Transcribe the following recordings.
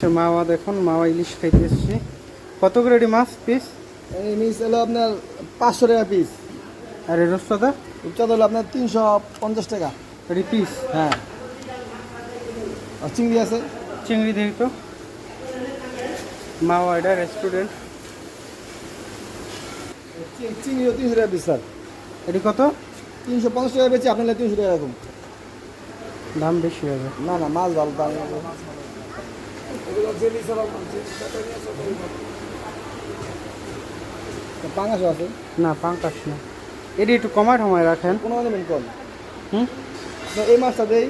মাওয়া দেখুন, মাওয়া ইলিশ খাইতে এসছি। কত করে এটি মাছ পিস? এই মিস হলো আপনার 500 টাকা পিস। আর এর রূপচাঁদা? রূপচাঁদা হলো আপনার 350 টাকা। এটি পিস? হ্যাঁ। আর চিংড়ি আছে? চিংড়ি দেখি তো। মাওয়া এটা রেস্টুরেন্ট। চিংড়িও 300 টাকা পিস স্যার। এটি কত? 350 টাকা বেচি, আপনার 300 টাকা এরকম। দাম বেশি হবে। না না, মাছ ভালো দাম। পাঙাশও আছে? না, পাঙ্কাশ না। এটি একটু কমায় ঠমায় রাখেন। কোনো নেবেন কম? হুম, এই মাছটা দেই,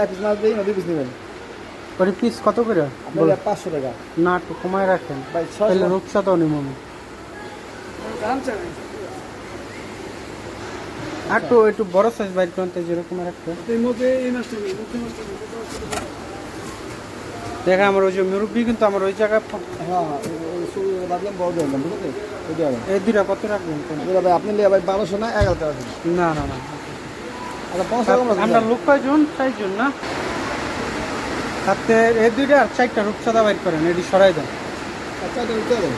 এক পিস মাছ দেই না 2 পিস নেবেন? ওটি পিস কত করে? আপনার 500 টাকা। না, একটু কমায় রাখেন। ভাই তাহলে রূপচাঁদাও নিব আমি। আর একটু বড় সাইজ বাইর করেন তো, যেরকম রাখতে। দেখা আমার ওই যে মুরব্বী, কিন্তু আমার ওই জায়গায় হ্যাঁ, বাদলাম বড় দেবেন, ঠিক আছে? ওইটা হবে। এই দুটা কত রাখবেন? ভাই আপনি লিয়ে ভাই 1200 না 11 টাকা? না না না, আচ্ছা 50 টাকা কম আমরা লোক কয়জন? 4 জন না? হাতে এই দুইটা আর 4টা রূপচাঁদা বাইর করেন, এটি সরাই দেন। আচ্ছা, এটা উঠে দেন।